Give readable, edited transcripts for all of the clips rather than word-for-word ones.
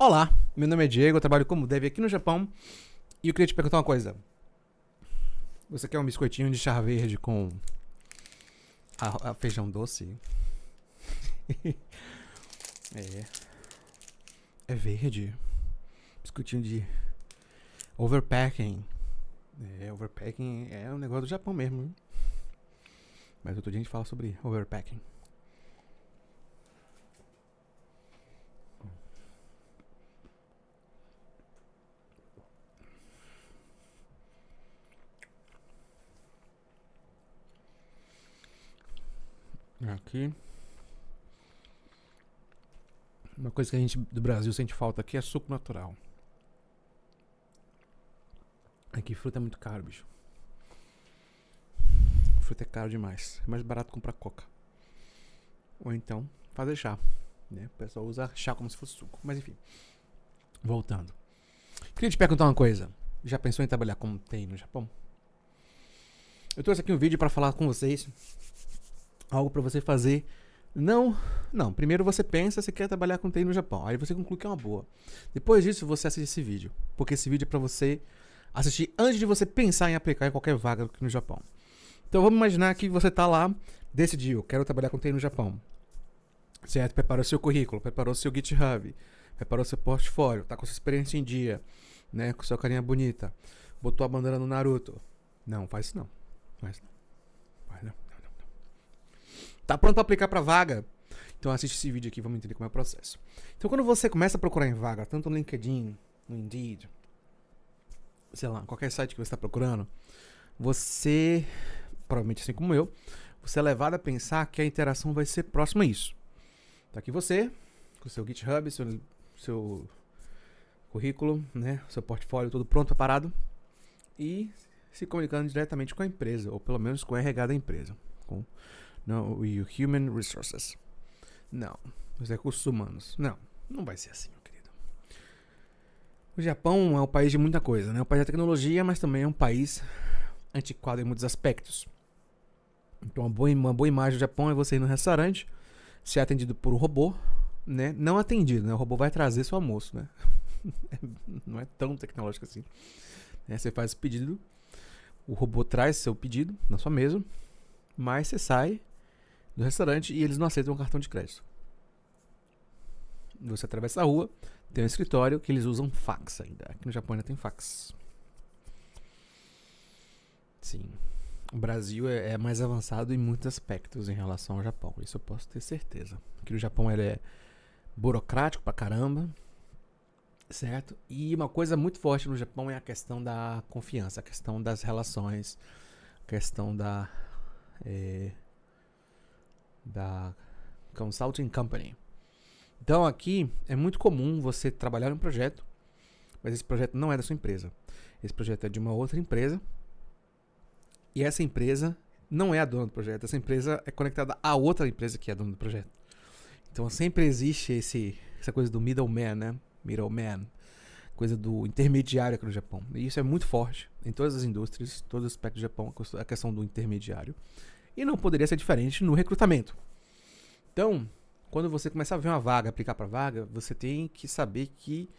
Olá, meu nome é Diego, eu trabalho como dev aqui no Japão e eu queria te perguntar uma coisa. Você quer um biscoitinho de chá verde com a feijão doce? É, é verde. Biscoitinho de overpacking. Overpacking é um negócio do Japão mesmo. Hein? Mas outro dia a gente fala sobre overpacking. Aqui. Uma coisa que a gente do Brasil sente falta aqui é suco natural. Aqui fruta é muito caro, bicho. Fruta é caro demais. É mais barato comprar coca. Ou então fazer chá. Né? O pessoal usa chá como se fosse suco. Mas enfim. Voltando. Queria te perguntar uma coisa. Já pensou em trabalhar como TI no Japão? Eu trouxe aqui um vídeo para falar com vocês. Algo para você fazer. Não. Primeiro você pensa se quer trabalhar com TI no Japão. Aí você conclui que é uma boa. Depois disso você assiste esse vídeo. Porque esse vídeo é para você assistir antes de você pensar em aplicar em qualquer vaga aqui no Japão. Então vamos imaginar que você tá lá, decidiu, quero trabalhar com TI no Japão. Certo? Preparou seu currículo, preparou seu GitHub, preparou seu portfólio, tá com sua experiência em dia, né? Com sua carinha bonita. Botou a bandeira no Naruto. Não, faz isso não. Faz não. Tá pronto pra aplicar pra vaga? Então assiste esse vídeo aqui, vamos entender como é o processo. Então quando você começa a procurar em vaga, tanto no LinkedIn, no Indeed, sei lá, qualquer site que você está procurando, você, provavelmente assim como eu, você é levado a pensar que a interação vai ser próxima a isso. Tá aqui você, com o seu GitHub, seu currículo, né, seu portfólio todo pronto, preparado, e se comunicando diretamente com a empresa, ou pelo menos com o RH da empresa, com o Human Resources. Não, os recursos humanos. Não vai ser assim, meu querido. O Japão é um país de muita coisa, né? É um país da tecnologia, mas também é um país antiquado em muitos aspectos. Então, uma boa imagem do Japão é você ir no restaurante, ser atendido por um robô, né? Não atendido, né? O robô vai trazer seu almoço, né? Não é tão tecnológico assim. Você faz o pedido, o robô traz seu pedido na sua mesa, mas você sai do restaurante e eles não aceitam um cartão de crédito. Você atravessa a rua, tem um escritório que eles usam fax ainda. Aqui no Japão ainda tem fax. Sim. O Brasil é mais avançado em muitos aspectos em relação ao Japão. Isso eu posso ter certeza. Aqui no Japão ele é burocrático pra caramba. Certo? E uma coisa muito forte no Japão é a questão da confiança, a questão das relações, a questão da consulting company. Então aqui é muito comum você trabalhar em um projeto, mas esse projeto não é da sua empresa. Esse projeto é de uma outra empresa. E essa empresa não é a dona do projeto. Essa empresa é conectada a outra empresa que é a dona do projeto. Então sempre existe essa coisa do middleman, né? Middleman. Coisa do intermediário aqui no Japão. E isso é muito forte em todas as indústrias, todos os aspectos do Japão, a questão do intermediário. E não poderia ser diferente no recrutamento. Então, quando você começar a ver uma vaga, aplicar para vaga, você tem que saber que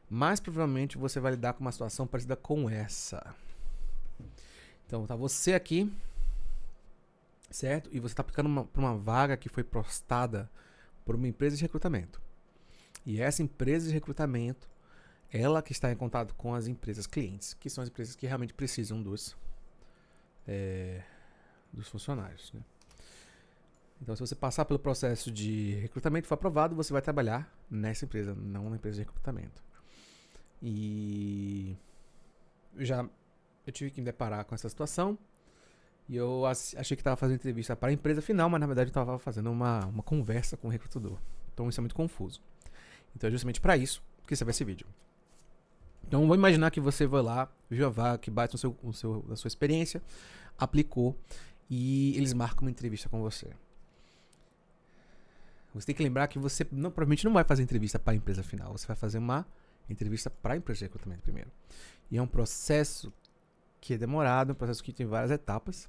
mais provavelmente você vai lidar com uma situação parecida com essa. Então, tá você aqui, certo? E você tá aplicando para uma vaga que foi postada por uma empresa de recrutamento. E essa empresa de recrutamento, ela que está em contato com as empresas clientes, que são as empresas que realmente precisam dos funcionários, né? Então, se você passar pelo processo de recrutamento e for aprovado, você vai trabalhar nessa empresa, não na empresa de recrutamento. E eu tive que me deparar com essa situação e eu achei que estava fazendo entrevista para a empresa final, mas na verdade eu estava fazendo uma conversa com o recrutador. Então isso é muito confuso. Então é justamente para isso que você vai esse vídeo. Então vou imaginar que você vai lá, viu a vaga que bate na sua experiência, aplicou e eles marcam uma entrevista com você. Você tem que lembrar que você provavelmente não vai fazer entrevista para a empresa final, você vai fazer uma entrevista para a empresa de recrutamento primeiro. E é um processo que é demorado, um processo que tem várias etapas.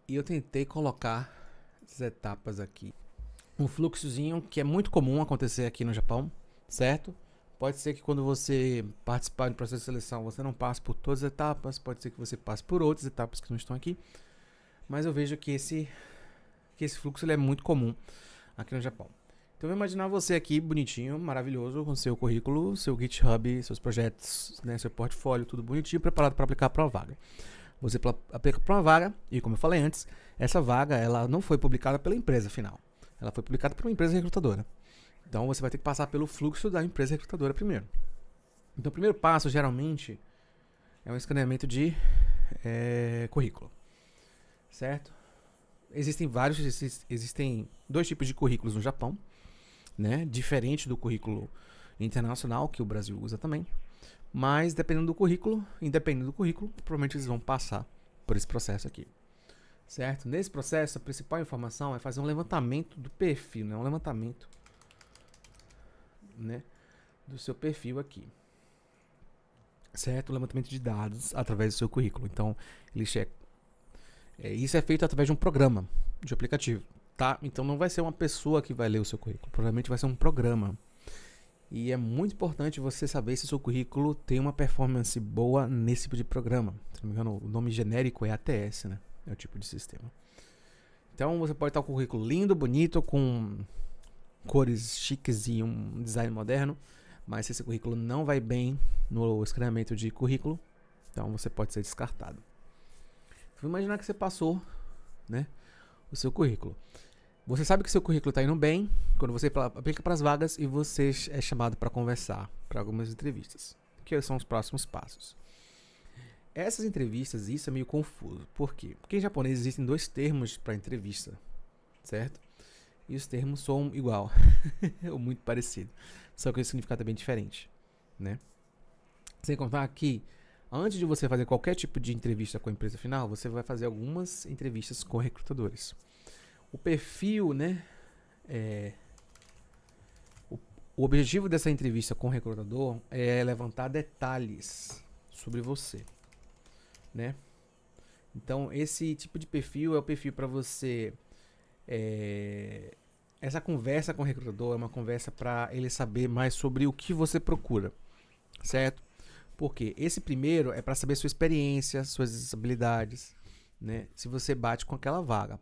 E eu tentei colocar essas etapas aqui. Um fluxozinho que é muito comum acontecer aqui no Japão, certo? Pode ser que quando você participar do processo de seleção você não passe por todas as etapas, pode ser que você passe por outras etapas que não estão aqui, mas eu vejo que esse fluxo ele é muito comum aqui no Japão. Então, eu vou imaginar você aqui, bonitinho, maravilhoso, com seu currículo, seu GitHub, seus projetos, né, seu portfólio, tudo bonitinho, preparado para aplicar para uma vaga. Você aplica para uma vaga, e como eu falei antes, essa vaga ela não foi publicada pela empresa final. Ela foi publicada por uma empresa recrutadora. Então, você vai ter que passar pelo fluxo da empresa recrutadora primeiro. Então, o primeiro passo, geralmente, é um escaneamento de currículo. Certo? Existem dois tipos de currículos no Japão, né? Diferente do currículo internacional que o Brasil usa também, mas independendo do currículo, provavelmente eles vão passar por esse processo aqui, certo? Nesse processo, a principal informação é fazer um levantamento do perfil, né? Um levantamento, né, do seu perfil aqui, certo? Um levantamento de dados através do seu currículo. Então, ele checa. Isso é feito através de um programa, de aplicativo, tá? Então não vai ser uma pessoa que vai ler o seu currículo, provavelmente vai ser um programa. E é muito importante você saber se o seu currículo tem uma performance boa nesse tipo de programa. Se não me engano, o nome genérico é ATS, né? É o tipo de sistema. Então você pode estar com um currículo lindo, bonito, com cores chiques e um design moderno, mas se esse currículo não vai bem no escaneamento de currículo, então você pode ser descartado. Vou imaginar que você passou, né, o seu currículo. Você sabe que seu currículo está indo bem quando você aplica para as vagas e você é chamado para conversar para algumas entrevistas, que são os próximos passos. Essas entrevistas, isso é meio confuso. Por quê? Porque em japonês existem dois termos para entrevista, certo? E os termos são igual, ou muito parecido, só que o significado é bem diferente, né? Sem contar que antes de você fazer qualquer tipo de entrevista com a empresa final, você vai fazer algumas entrevistas com recrutadores. O perfil, né? O objetivo dessa entrevista com o recrutador é levantar detalhes sobre você, né? Então, esse tipo de perfil é o perfil para você. Essa conversa com o recrutador é uma conversa para ele saber mais sobre o que você procura, certo? Porque esse primeiro é para saber sua experiência, suas habilidades, né? Se você bate com aquela vaga.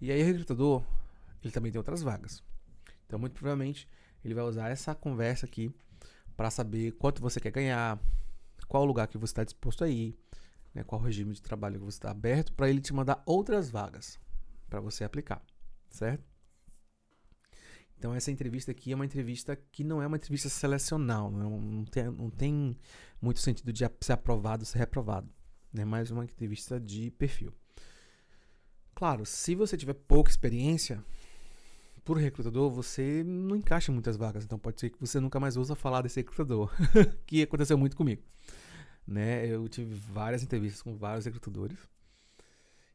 E aí o recrutador, ele também tem outras vagas. Então, muito provavelmente, ele vai usar essa conversa aqui para saber quanto você quer ganhar, qual lugar que você está disposto a ir, né? Qual regime de trabalho que você está aberto, para ele te mandar outras vagas para você aplicar, certo? Então essa entrevista aqui é uma entrevista que não é uma entrevista selecional, não tem muito sentido de ser aprovado ou ser reprovado. É mais uma entrevista de perfil. Claro, se você tiver pouca experiência, por recrutador, você não encaixa em muitas vagas. Então pode ser que você nunca mais ouça falar desse recrutador, que aconteceu muito comigo, né? Eu tive várias entrevistas com vários recrutadores.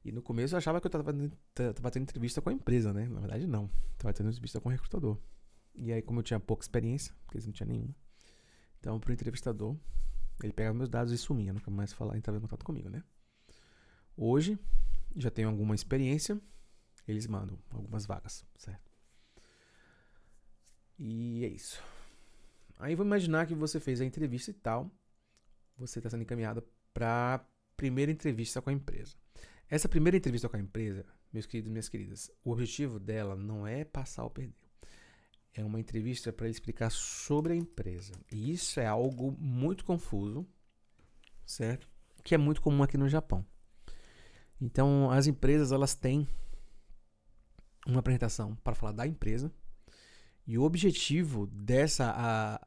E no começo eu achava que eu estava tendo entrevista com a empresa, né? Na verdade, não. Estava tendo entrevista com o recrutador. E aí, como eu tinha pouca experiência, porque eles não tinham nenhuma, então, pro entrevistador, ele pegava meus dados e sumia. Nunca mais entrava em contato comigo, né? Hoje, já tenho alguma experiência, eles mandam algumas vagas, certo? E é isso. Aí, vamos imaginar que você fez a entrevista e tal. Você está sendo encaminhado para a primeira entrevista com a empresa. Essa primeira entrevista com a empresa, meus queridos e minhas queridas, o objetivo dela não é passar ou perder. É uma entrevista para explicar sobre a empresa. E isso é algo muito confuso, certo? Que é muito comum aqui no Japão. Então, as empresas, elas têm uma apresentação para falar da empresa. E o objetivo dessa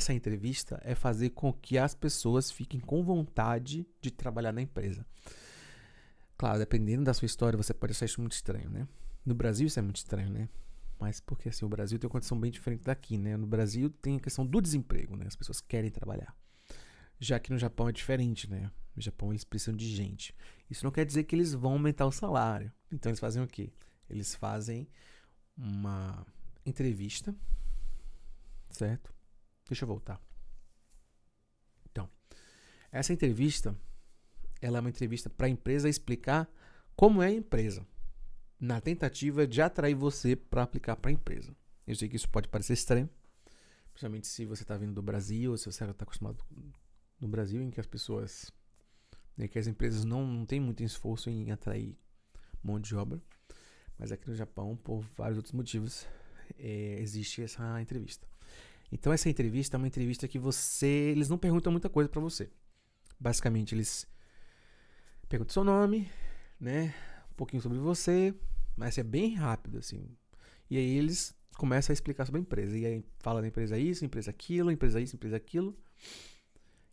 entrevista é fazer com que as pessoas fiquem com vontade de trabalhar na empresa. Claro, dependendo da sua história, você pode achar isso muito estranho, né? No Brasil isso é muito estranho, né? Mas porque assim, o Brasil tem uma condição bem diferente daqui, né? No Brasil tem a questão do desemprego, né? As pessoas querem trabalhar. Já que no Japão é diferente, né? No Japão eles precisam de gente. Isso não quer dizer que eles vão aumentar o salário. Então eles fazem o quê? Eles fazem uma entrevista, certo? Deixa eu voltar. Então, essa entrevista, ela é uma entrevista para a empresa explicar como é a empresa, na tentativa de atrair você para aplicar para a empresa. Eu sei que isso pode parecer estranho, Principalmente se você está vindo do Brasil, ou se você está acostumado no Brasil, em que as pessoas, né, que as empresas não têm muito esforço em atrair mão de obra. Mas aqui no Japão, por vários outros motivos, existe essa entrevista. Então essa entrevista é uma entrevista que eles não perguntam muita coisa para você. Basicamente eles perguntam seu nome, né, um pouquinho sobre você, mas é bem rápido assim. E aí eles começam a explicar sobre a empresa. E aí fala da empresa isso, empresa aquilo, empresa isso, empresa aquilo.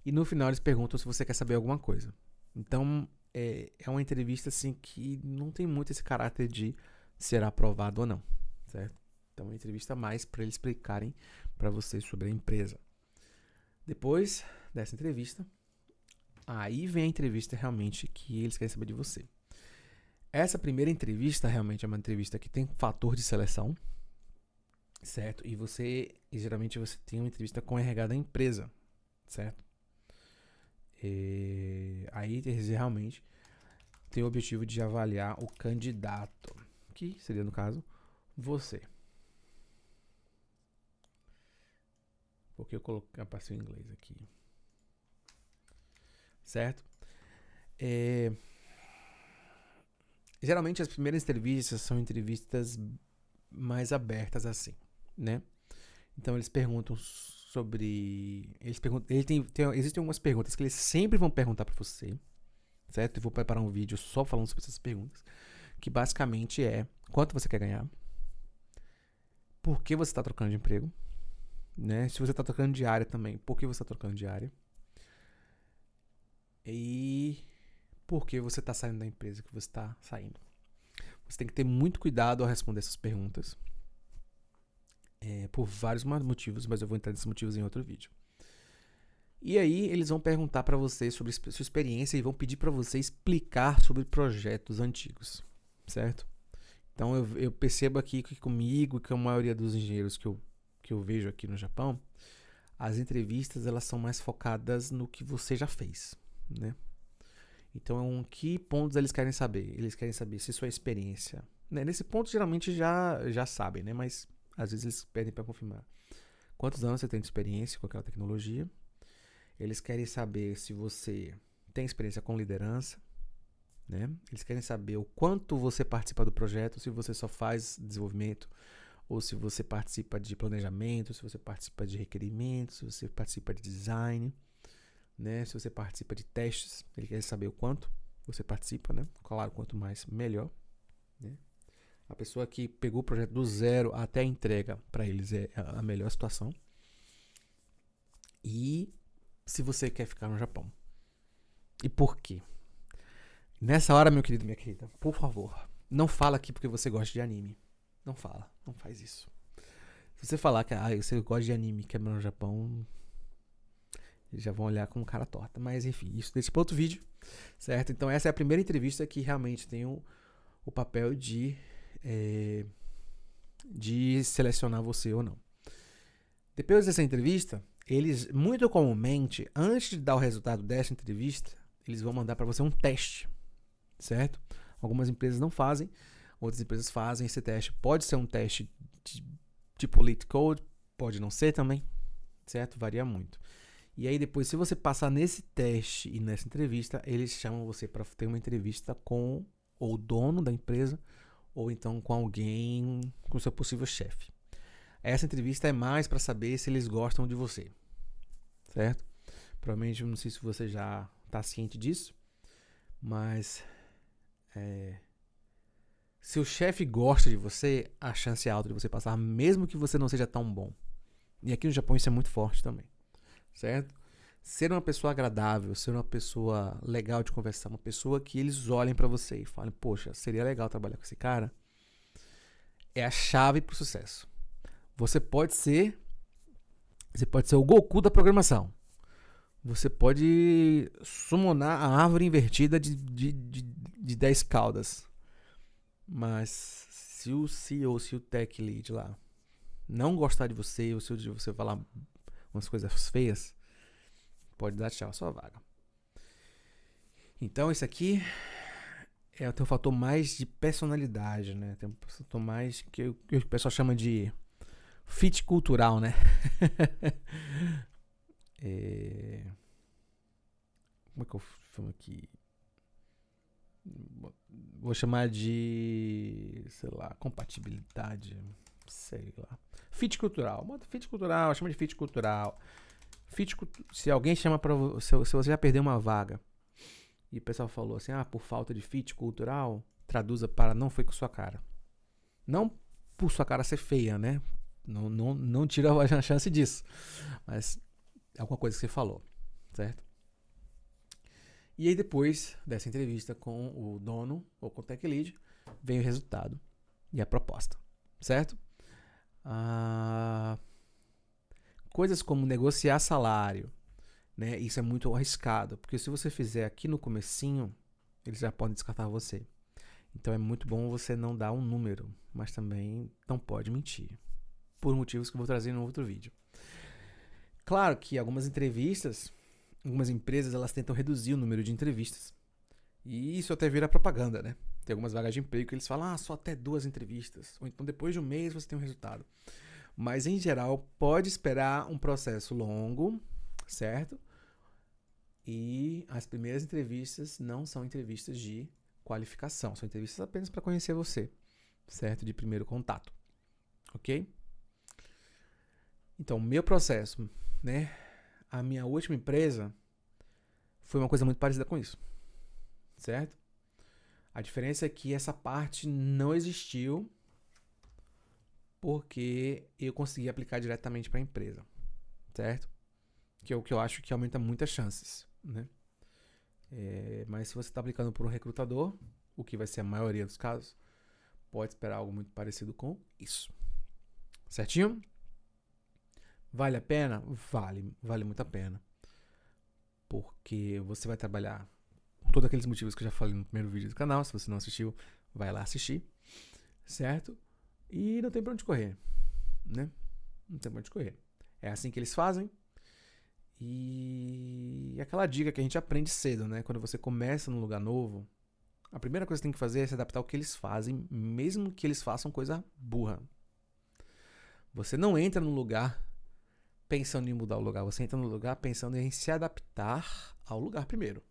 E no final eles perguntam se você quer saber alguma coisa. Então é uma entrevista assim que não tem muito esse caráter de ser aprovado ou não, certo? Então é uma entrevista mais para eles explicarem para você sobre a empresa. Depois dessa entrevista, aí vem a entrevista realmente que eles querem saber de você. Essa primeira entrevista realmente é uma entrevista que tem fator de seleção, certo? E geralmente você tem uma entrevista com o RH da empresa, certo? Aí eles realmente tem o objetivo de avaliar o candidato, que seria no caso você. Porque eu passei em inglês aqui, certo? Geralmente as primeiras entrevistas são entrevistas mais abertas assim, né? Então eles perguntam sobre... Existem algumas perguntas que eles sempre vão perguntar para você, certo? Eu vou preparar um vídeo só falando sobre essas perguntas, que basicamente é quanto você quer ganhar, por que você está trocando de emprego, né? Se você está trocando de área também, por que você está trocando de área, e por que você está saindo da empresa que você está saindo. Você tem que ter muito cuidado ao responder essas perguntas, por vários motivos, mas eu vou entrar nesses motivos em outro vídeo. E aí eles vão perguntar para você sobre sua experiência e vão pedir para você explicar sobre projetos antigos, certo? Então eu percebo aqui que comigo e com a maioria dos engenheiros que eu vejo aqui no Japão, as entrevistas elas são mais focadas no que você já fez, né? Então, que pontos eles querem saber? Eles querem saber se sua experiência... Né? Nesse ponto, geralmente já sabem, né? Mas às vezes eles pedem para confirmar. Quantos anos você tem de experiência com aquela tecnologia? Eles querem saber se você tem experiência com liderança, né? Eles querem saber o quanto você participa do projeto, se você só faz desenvolvimento, ou se você participa de planejamento, se você participa de requerimentos, se você participa de design, né? Se você participa de testes. Ele quer saber o quanto você participa, né? Claro, quanto mais, melhor, né? A pessoa que pegou o projeto do zero até a entrega, para eles é a melhor situação. E se você quer ficar no Japão. E por quê? Nessa hora, meu querido, minha querida, por favor, não fala aqui porque você gosta de anime. Não fala, não faz isso. Se você falar que você gosta de anime e quer morar no Japão, eles já vão olhar com cara torta. Mas enfim, isso deixa para outro vídeo, certo? Então essa é a primeira entrevista que realmente tem o papel de selecionar você ou não. Depois dessa entrevista, eles, muito comumente, antes de dar o resultado dessa entrevista, eles vão mandar para você um teste, certo? Algumas empresas não fazem, outras empresas fazem esse teste. Pode ser um teste tipo Elite Code, pode não ser também, certo? Varia muito. E aí depois, se você passar nesse teste e nessa entrevista, eles chamam você para ter uma entrevista com ou o dono da empresa, ou então com alguém, com seu possível chefe. Essa entrevista é mais para saber se eles gostam de você, certo? Provavelmente, não sei se você já está ciente disso, mas se o chefe gosta de você, a chance é alta de você passar, mesmo que você não seja tão bom. E aqui no Japão isso é muito forte também, certo? Ser uma pessoa agradável, ser uma pessoa legal de conversar, uma pessoa que eles olhem para você e falem, poxa, seria legal trabalhar com esse cara, é a chave para o sucesso. Você pode ser o Goku da programação. Você pode summonar a árvore invertida de 10 caudas. Mas se o CEO, se o Tech Lead lá não gostar de você, ou se você falar umas coisas feias, pode dar tchau à sua vaga. Então esse aqui é o teu fator mais de personalidade, né? Tem um fator mais que o pessoal chama de fit cultural, né? Como é que eu falo aqui? Vou chamar de, sei lá, compatibilidade, sei lá. Fit cultural, fit cultural, chama de fit cultural. Se alguém chama pra você, se você já perdeu uma vaga e o pessoal falou assim, por falta de fit cultural, traduza para não foi com sua cara. Não por sua cara ser feia, né? Não tira a chance disso. Mas é alguma coisa que você falou, certo? E aí depois dessa entrevista com o dono ou com o tech lead, vem o resultado e a proposta, certo? Coisas como negociar salário, né? Isso é muito arriscado, porque se você fizer aqui no comecinho, eles já podem descartar você. Então é muito bom você não dar um número, mas também não pode mentir, por motivos que eu vou trazer no outro vídeo. Claro que algumas entrevistas, algumas empresas, elas tentam reduzir o número de entrevistas. E isso até vira propaganda, né? Tem algumas vagas de emprego que eles falam, só até 2 entrevistas. Ou então depois de um mês você tem um resultado. Mas em geral, pode esperar um processo longo, certo? E as primeiras entrevistas não são entrevistas de qualificação, são entrevistas apenas para conhecer você, certo? De primeiro contato, ok? Então, meu processo, né? A minha última empresa foi uma coisa muito parecida com isso, certo? A diferença é que essa parte não existiu porque eu consegui aplicar diretamente para a empresa, certo? Que é o que eu acho que aumenta muitas chances, né? Mas se você está aplicando por um recrutador, o que vai ser a maioria dos casos, pode esperar algo muito parecido com isso. Certinho? Vale a pena? Vale muito a pena. Porque você vai trabalhar com todos aqueles motivos que eu já falei no primeiro vídeo do canal. Se você não assistiu, vai lá assistir. Certo? E não tem pra onde correr, né? Não tem pra onde correr. É assim que eles fazem. E aquela dica que a gente aprende cedo, né? Quando você começa num lugar novo, a primeira coisa que você tem que fazer é se adaptar ao que eles fazem, mesmo que eles façam coisa burra. Você não entra num lugar pensando em mudar o lugar, você entra no lugar pensando em se adaptar ao lugar primeiro.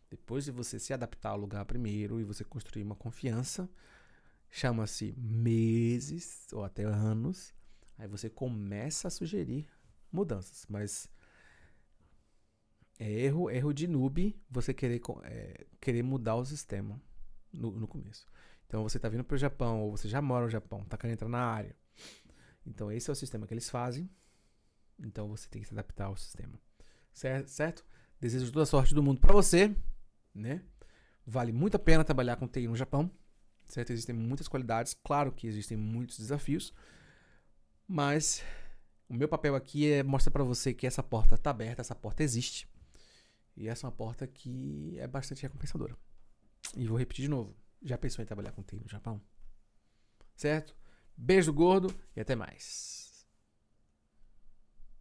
Depois de você se adaptar ao lugar primeiro e você construir uma confiança, chama-se meses ou até anos, aí você começa a sugerir mudanças, mas é erro de noob você querer mudar o sistema no começo. Então você está vindo para o Japão, ou você já mora no Japão, está querendo entrar na área. Então esse é o sistema que eles fazem. Então você tem que se adaptar ao sistema. Certo? Desejo toda a sorte do mundo para você, né? Vale muito a pena trabalhar com TI no Japão. Certo? Existem muitas qualidades, claro que existem muitos desafios, mas o meu papel aqui é mostrar para você que essa porta está aberta, essa porta existe. E essa é uma porta que é bastante recompensadora. E vou repetir de novo. Já pensou em trabalhar com TI no Japão? Certo? Beijo gordo e até mais.